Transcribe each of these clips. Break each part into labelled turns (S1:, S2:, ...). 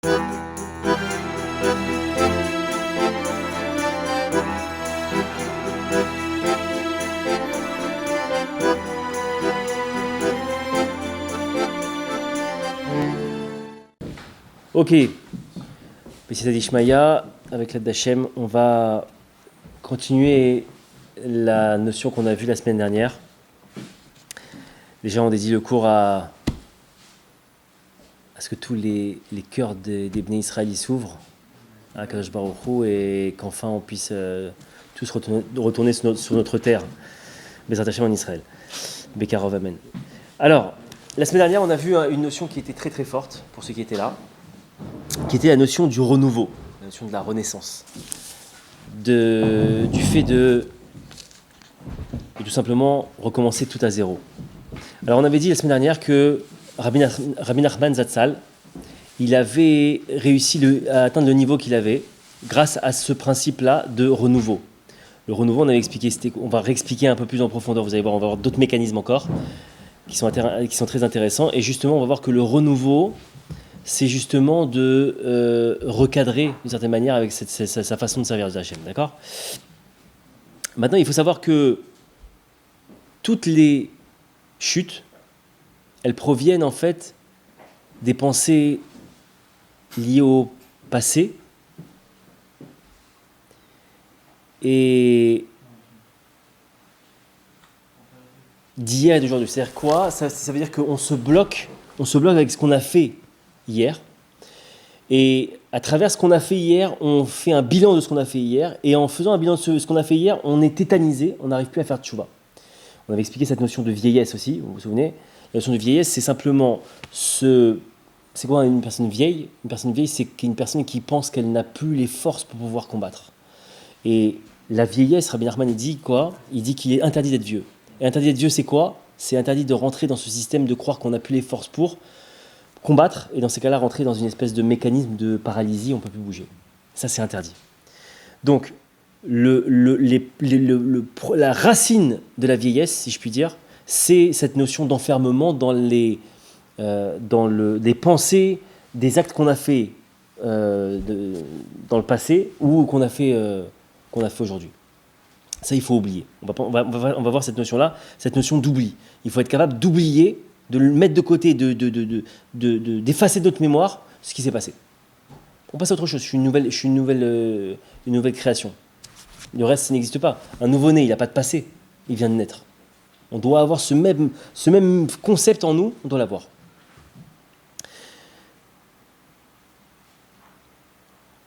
S1: Ok, Bessita Dishmaya, avec l'aide d'Hachem, on va continuer la notion qu'on a vue la semaine dernière. Déjà, on dédie le cours à ce que tous les cœurs des Bnei Israël s'ouvrent à Kadosh Baruch Hu et qu'enfin on puisse tous retourner sur notre terre. Bezrat Hashem en Israël. Bekarov Amen. Alors, la semaine dernière, on a vu une notion qui était très très forte pour ceux qui étaient là, qui était la notion du renouveau, la notion de la renaissance, du fait de tout simplement recommencer tout à zéro. Alors on avait dit la semaine dernière que Rabbi Nachman Zatzal, il avait réussi à atteindre le niveau qu'il avait grâce à ce principe-là de renouveau. Le renouveau, on avait expliqué, on va réexpliquer un peu plus en profondeur, vous allez voir, on va voir d'autres mécanismes encore qui sont très intéressants, et justement on va voir que le renouveau, c'est justement de recadrer d'une certaine manière avec sa façon de servir Dieu Hachem, d'accord ? Maintenant, il faut savoir que toutes les chutes, elles proviennent en fait des pensées liées au passé et d'hier et d'aujourd'hui. C'est-à-dire quoi ? Ça veut dire qu'on se bloque avec ce qu'on a fait hier, et à travers ce qu'on a fait hier, on fait un bilan de ce qu'on a fait hier, et en faisant un bilan de ce qu'on a fait hier, on est tétanisé, on n'arrive plus à faire tchouva. On avait expliqué cette notion de vieillesse aussi, vous vous souvenez ? La notion de vieillesse, c'est simplement c'est quoi une personne vieille ? Une personne vieille, c'est une personne qui pense qu'elle n'a plus les forces pour pouvoir combattre. Et la vieillesse, Rabbi Nachman, il dit quoi ? Il dit qu'il est interdit d'être vieux. Et interdit d'être vieux, c'est quoi ? C'est interdit de rentrer dans ce système de croire qu'on n'a plus les forces pour combattre, et dans ces cas-là, rentrer dans une espèce de mécanisme de paralysie, on ne peut plus bouger. Ça, c'est interdit. Donc, la racine de la vieillesse, si je puis dire, c'est cette notion d'enfermement dans les pensées, des actes qu'on a fait dans le passé ou qu'on a fait aujourd'hui. Ça, il faut oublier. On va voir cette notion-là, cette notion d'oubli. Il faut être capable d'oublier, de le mettre de côté, d'effacer de notre mémoire ce qui s'est passé. On passe à autre chose. Je suis une nouvelle création. Le reste, ça n'existe pas. Un nouveau-né, il n'a pas de passé. Il vient de naître. On doit avoir ce même concept en nous, on doit l'avoir.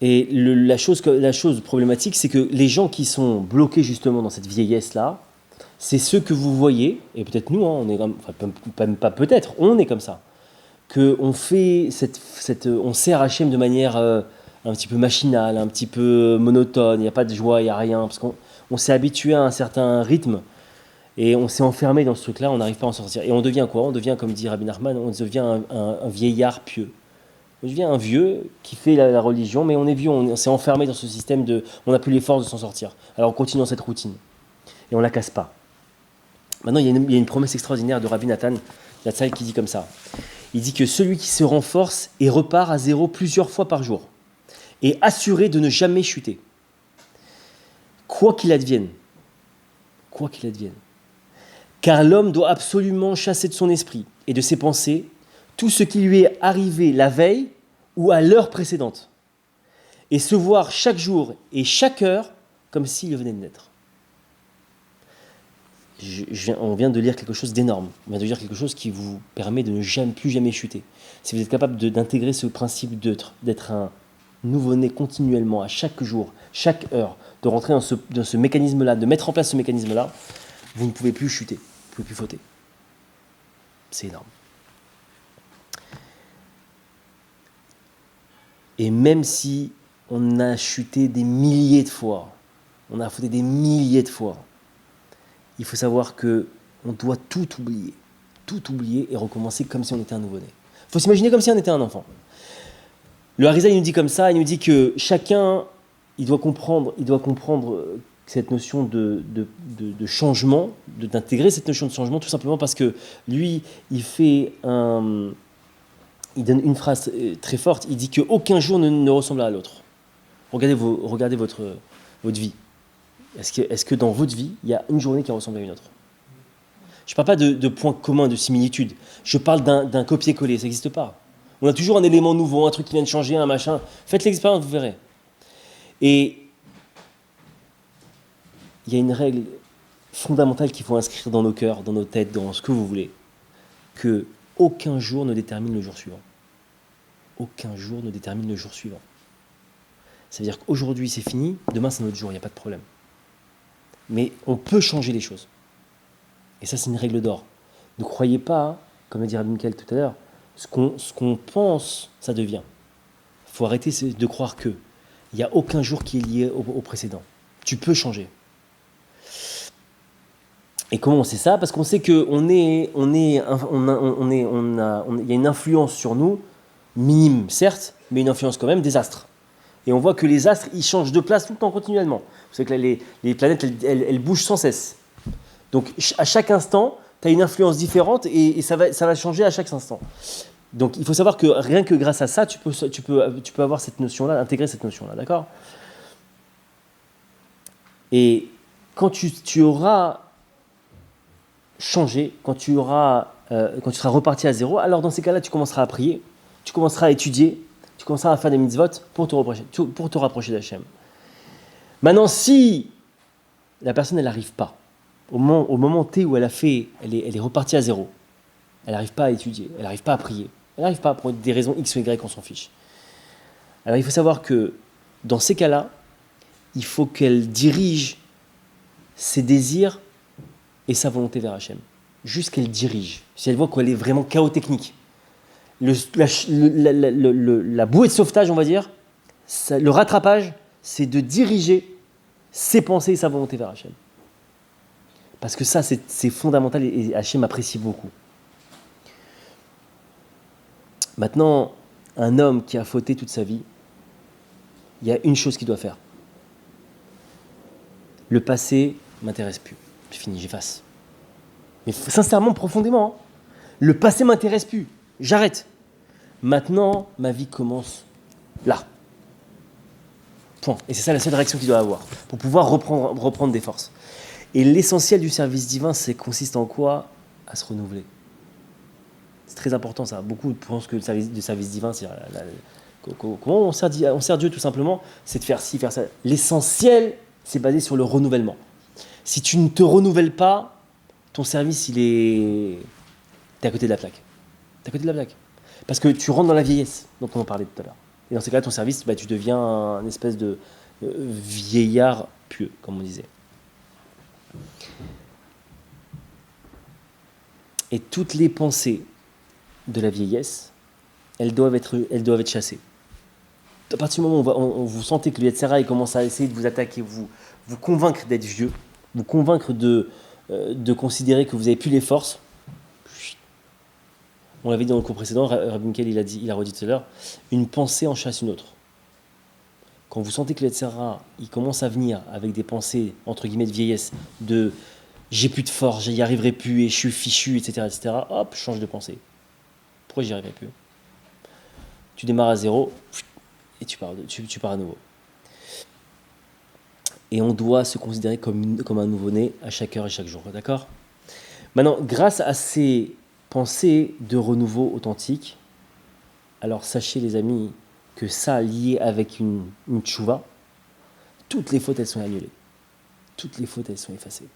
S1: Et la chose problématique, c'est que les gens qui sont bloqués justement dans cette vieillesse-là, c'est ceux que vous voyez, et peut-être nous, on est pas peut-être, on est comme ça, qu'on fait on sert Hachem de manière un petit peu machinale, un petit peu monotone, il n'y a pas de joie, il n'y a rien, parce qu'on s'est habitué à un certain rythme, et on s'est enfermé dans ce truc-là, on n'arrive pas à en sortir. Et on devient quoi ? On devient, comme dit Rabbi Nachman, on devient un vieillard pieux. On devient un vieux qui fait la religion, mais on est vieux, on s'est enfermé dans ce système on n'a plus les forces de s'en sortir. Alors on continue dans cette routine, et on ne la casse pas. Maintenant, il y a une promesse extraordinaire de Rabbi Nathan Zatzal qui dit comme ça. Il dit que celui qui se renforce et repart à zéro plusieurs fois par jour est assuré de ne jamais chuter. Quoi qu'il advienne. Car l'homme doit absolument chasser de son esprit et de ses pensées tout ce qui lui est arrivé la veille ou à l'heure précédente et se voir chaque jour et chaque heure comme s'il venait de naître. On vient de lire quelque chose d'énorme. On vient de lire quelque chose qui vous permet de ne plus jamais chuter. Si vous êtes capable d'intégrer ce principe d'être un nouveau-né continuellement, à chaque jour, chaque heure, de rentrer dans ce mécanisme-là, de mettre en place ce mécanisme-là, vous ne pouvez plus chuter, vous ne pouvez plus fauter. C'est énorme. Et même si on a chuté des milliers de fois, on a fauté des milliers de fois, il faut savoir qu'on doit tout oublier et recommencer comme si on était un nouveau-né. Il faut s'imaginer comme si on était un enfant. Le Harizal, il nous dit comme ça, il nous dit que chacun, il doit comprendre cette notion de changement, d'intégrer cette notion de changement, tout simplement parce que lui, il fait il donne une phrase très forte, il dit qu'aucun jour ne ressemble à l'autre. Regardez votre vie. Est-ce que dans votre vie, il y a une journée qui ressemble à une autre? Je ne parle pas de points communs, de similitudes. Je parle d'un copier-coller, ça n'existe pas. On a toujours un élément nouveau, un truc qui vient de changer, un machin. Faites l'expérience, vous verrez. Et il y a une règle fondamentale qu'il faut inscrire dans nos cœurs, dans nos têtes, dans ce que vous voulez, que aucun jour ne détermine le jour suivant. Aucun jour ne détermine le jour suivant. Ça veut dire qu'aujourd'hui c'est fini, demain c'est notre jour, il n'y a pas de problème. Mais on peut changer les choses. Et ça c'est une règle d'or. Ne croyez pas, comme l'a dit Rabbi Michael tout à l'heure, ce qu'on pense, ça devient. Il faut arrêter de croire que il n'y a aucun jour qui est lié au précédent. Tu peux changer. Et comment on sait ça? Parce qu'on sait qu'il y a une influence sur nous, minime certes, mais une influence quand même des astres. Et on voit que les astres, ils changent de place tout le temps, continuellement. Vous savez que les planètes, elles bougent sans cesse. Donc à chaque instant, tu as une influence différente et ça va changer à chaque instant. Donc il faut savoir que rien que grâce à ça, tu peux avoir cette notion-là, intégrer cette notion-là, d'accord? Et quand tu auras changé, quand tu seras reparti à zéro, alors dans ces cas-là, tu commenceras à prier, tu commenceras à étudier, tu commenceras à faire des mitzvot pour te rapprocher d'Hachem. Maintenant, si la personne, elle n'arrive pas, au moment T où elle est repartie à zéro, elle n'arrive pas à étudier, elle n'arrive pas à prier, elle n'arrive pas pour des raisons X ou Y, on s'en fiche. Alors il faut savoir que dans ces cas-là, il faut qu'elle dirige ses désirs et sa volonté vers Hachem. Juste qu'elle dirige. Si elle voit qu'elle est vraiment chaos technique, la bouée de sauvetage, on va dire, le rattrapage, c'est de diriger ses pensées et sa volonté vers Hachem. Parce que ça, c'est fondamental et Hachem apprécie beaucoup. Maintenant, un homme qui a fauté toute sa vie, il y a une chose qu'il doit faire. Le passé ne m'intéresse plus. C'est fini, j'efface. Mais sincèrement, profondément, le passé ne m'intéresse plus. J'arrête. Maintenant, ma vie commence là. Point. Et c'est ça la seule réaction qu'il doit avoir pour pouvoir reprendre des forces. Et l'essentiel du service divin, consiste en quoi? À se renouveler. C'est très important ça. Beaucoup pensent que le service divin, c'est comment on sert Dieu tout simplement, c'est de faire ci, faire ça. L'essentiel, c'est basé sur le renouvellement. Si tu ne te renouvelles pas, ton service, t'es à côté de la plaque. T'es à côté de la plaque. Parce que tu rentres dans la vieillesse, dont on en parlait tout à l'heure. Et dans ces cas-là, ton service, tu deviens un espèce de vieillard pieux, comme on disait. Et toutes les pensées de la vieillesse, elles doivent être chassées. À partir du moment où vous sentez que le Yetzirah il commence à essayer de vous attaquer, vous convaincre d'être vieux, vous convaincre de considérer que vous n'avez plus les forces, on l'avait dit dans le cours précédent, Rabbi Michael il a redit tout à l'heure, une pensée en chasse une autre. Quand vous sentez que le Yetzirah il commence à venir avec des pensées, entre guillemets, de vieillesse, de j'ai plus de force, j'y arriverai plus et je suis fichu, etc., hop, change de pensée. Pourquoi j'y arriverai plus? Tu démarres à zéro et tu pars à nouveau. Et on doit se considérer comme un nouveau-né à chaque heure et chaque jour, d'accord? Maintenant, grâce à ces pensées de renouveau authentique, alors sachez les amis que ça, lié avec une tchouva, toutes les fautes elles sont annulées. Toutes les fautes elles sont effacées.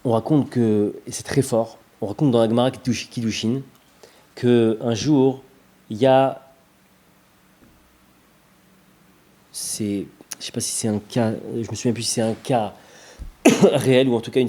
S1: On raconte que, et c'est très fort, on raconte dans la Gemara Kiddushin qu'un jour, il y a, je ne sais pas si c'est un cas, je me souviens plus si c'est un cas réel ou en tout cas un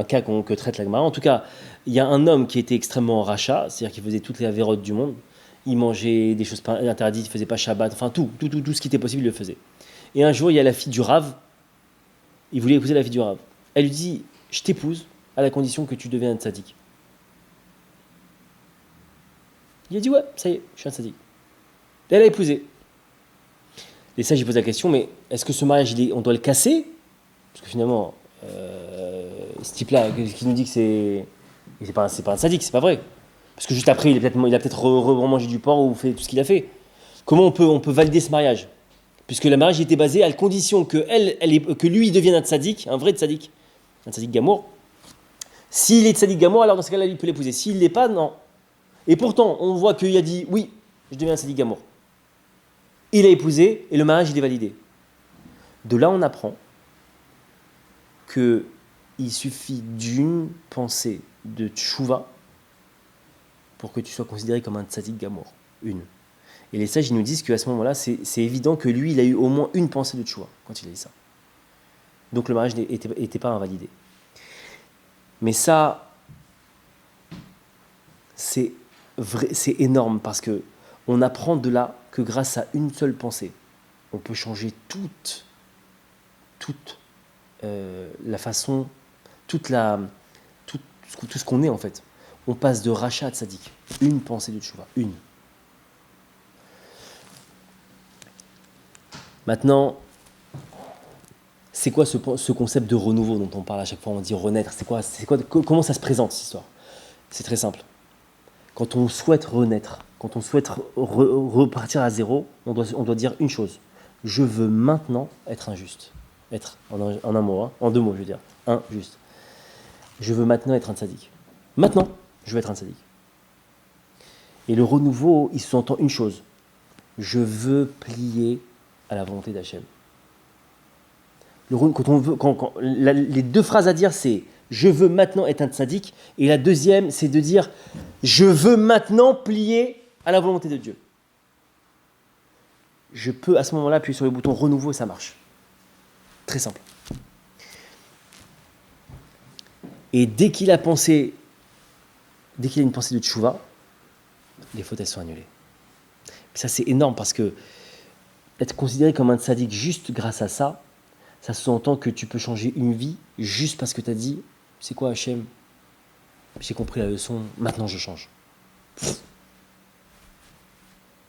S1: cas que traite la Gemara. En tout cas, il y a un homme qui était extrêmement rachat, c'est-à-dire qu'il faisait toutes les avérotes du monde. Il mangeait des choses interdites, il ne faisait pas Shabbat, enfin tout ce qui était possible, il le faisait. Et un jour, il y a la fille du Rav, il voulait épouser la fille du Rav. Elle lui dit, je t'épouse à la condition que tu deviennes un tzaddik. Il a dit, ouais, ça y est, je suis un tzaddik. Et elle a épousé. Et ça, j'ai posé la question, mais est-ce que ce mariage, on doit le casser? Parce que finalement, ce type-là, qui nous dit que c'est Et c'est pas un sadique, c'est pas vrai. Parce que juste après, il a peut-être remangé du porc ou fait tout ce qu'il a fait. Comment on peut valider ce mariage? Puisque le mariage était basé à la condition que, que lui devienne un tzaddik, un vrai tzaddik, un tzaddik gamour. S'il est tzaddik gamour, alors dans ce cas-là, il peut l'épouser. S'il ne l'est pas, non. Et pourtant, on voit qu'il a dit oui, je deviens un tzaddik gamour. Il a épousé et le mariage, il est validé. De là, on apprend qu'il suffit d'une pensée de tchouva pour que tu sois considéré comme un tzaddik gamour. Une. Et les sages, ils nous disent qu'à ce moment-là, c'est évident que lui, il a eu au moins une pensée de tchouva quand il a dit ça. Donc le mariage n'était pas invalidé. Mais ça, c'est énorme parce que on apprend de là que grâce à une seule pensée, on peut changer toute la façon, tout ce qu'on est en fait. On passe de rachat à tzaddik. Une pensée de tchouva, une. Maintenant, c'est quoi ce concept de renouveau dont on parle à chaque fois? On dit renaître. Comment ça se présente cette histoire? C'est très simple. Quand on souhaite renaître, quand on souhaite repartir à zéro, on doit dire une chose. Je veux maintenant être injuste. Être, en un mot, hein, en deux mots, je veux dire. Un, juste. Je veux maintenant être un tzaddik. Maintenant, je veux être un tzaddik. Et le renouveau, il sous-entend une chose. Je veux plier à la volonté d'Hachem. Les deux phrases à dire, c'est « je veux maintenant être un tzaddik » et la deuxième, c'est de dire « je veux maintenant plier à la volonté de Dieu ». Je peux à ce moment-là appuyer sur le bouton « renouveau » et ça marche. Très simple. Et dès qu'il a une pensée de tchouva, les fautes, elles sont annulées. Et ça, c'est énorme parce que être considéré comme un tzaddik juste grâce à ça, ça sous-entend que tu peux changer une vie juste parce que tu as dit « c'est quoi Hachem ? J'ai compris la leçon, maintenant je change. »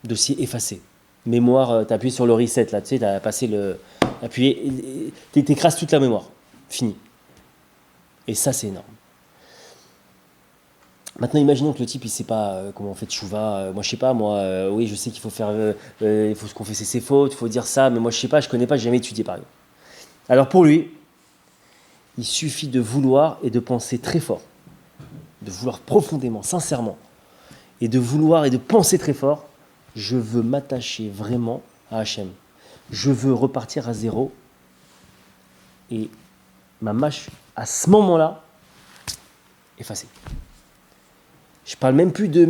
S1: Dossier effacé. Mémoire, tu as appuyé sur le reset, là, tu sais, tu as passé le... appuyé, tu écrases toute la mémoire. Fini. Et ça, c'est énorme. Maintenant, imaginons que le type, il ne sait pas comment on fait tchouva. Moi, je ne sais pas, oui, je sais qu'il faut faire... il faut se confesser ses fautes, il faut dire ça, mais moi, je ne sais pas, je ne connais pas, je n'ai jamais étudié, par exemple. Alors, pour lui, il suffit de vouloir et de penser très fort, de vouloir profondément, sincèrement, et de vouloir et de penser très fort, je veux m'attacher vraiment à Hachem. Je veux repartir à zéro. Et ma mâche, à ce moment-là, effacée. Je parle même plus de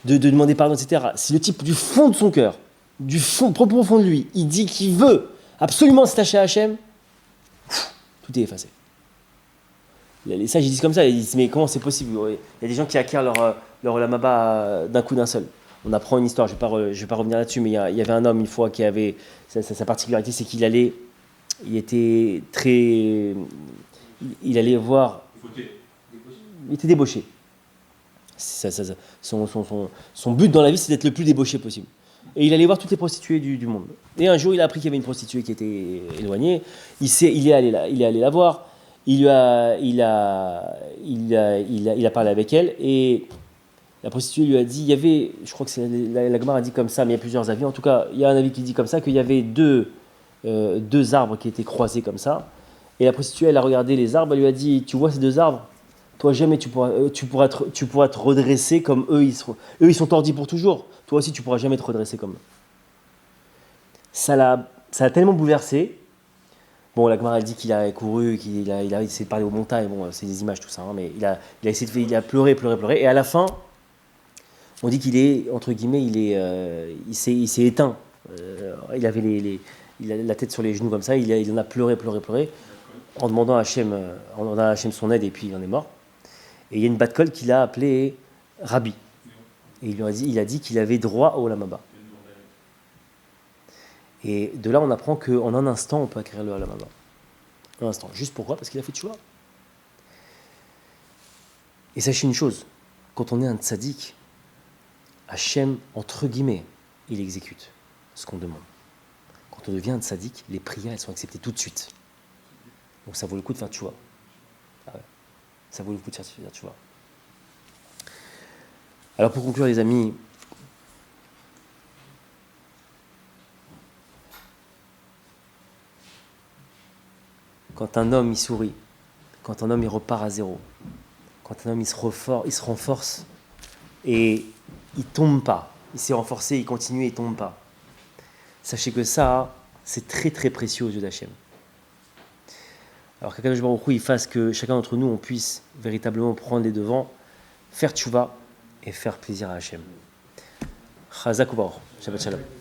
S1: demander pardon, etc. Si le type, du fond de son cœur, du fond, profond de lui, il dit qu'il veut absolument s'attacher à Hachem, tout est effacé. Les sages, ils disent comme ça, ils disent, mais comment c'est possible? Il y a des gens qui acquièrent leur lamaba d'un coup d'un seul. On apprend une histoire, je vais pas revenir là-dessus, mais il y avait un homme une fois qui avait, sa particularité, c'est qu'il allait, il allait voir, il était débauché. Son but dans la vie, c'est d'être le plus débauché possible. Et il allait voir toutes les prostituées du monde. Et un jour, il a appris qu'il y avait une prostituée qui était éloignée. Il est allé la voir. Il a parlé avec elle. Et la prostituée lui a dit, il y avait, je crois que la Gemara a dit comme ça, mais il y a plusieurs avis. En tout cas, il y a un avis qui dit comme ça, qu'il y avait deux arbres qui étaient croisés comme ça. Et la prostituée, elle a regardé les arbres, elle lui a dit, tu vois ces deux arbres? Toi, jamais tu pourras te redresser comme eux. Eux, ils sont tordis pour toujours. Toi aussi, tu pourras jamais te redresser comme eux. Ça l'a tellement bouleversé. Bon, la Gemara dit qu'il a couru, qu'il a essayé de parler aux montagnes. Bon, c'est des images tout ça, hein, mais il a essayé il a pleuré. Et à la fin, on dit qu'il est, entre guillemets, il s'est éteint. Il avait la tête sur les genoux comme ça. Il en a pleuré, en demandant à Hachem son aide, et puis il en est mort. Et il y a une bat-kol qu'il a appelé Rabbi. Et il a dit qu'il avait droit au Olam Haba. Et de là, on apprend qu'en un instant, on peut acquérir le Olam Haba. Un instant. Juste pourquoi? Parce qu'il a fait tchouva. Et sachez une chose, quand on est un tzaddik, Hachem, entre guillemets, il exécute ce qu'on demande. Quand on devient un tzaddik, les prières, elles sont acceptées tout de suite. Donc ça vaut le coup de faire tchouva. Ah ouais. Ça vaut le coup de faire tchouva. Alors pour conclure les amis, quand un homme il sourit, quand un homme il repart à zéro, quand un homme il se renforce et il tombe pas, il s'est renforcé, il continue et il tombe pas. Sachez que ça, c'est très très précieux aux yeux d'Hachem. Alors qu'Akadosh Baruch Hu, il fasse que chacun d'entre nous, on puisse véritablement prendre les devants, faire tchouva et faire plaisir à Hachem. Chazak u'Baruch. Shabbat shalom.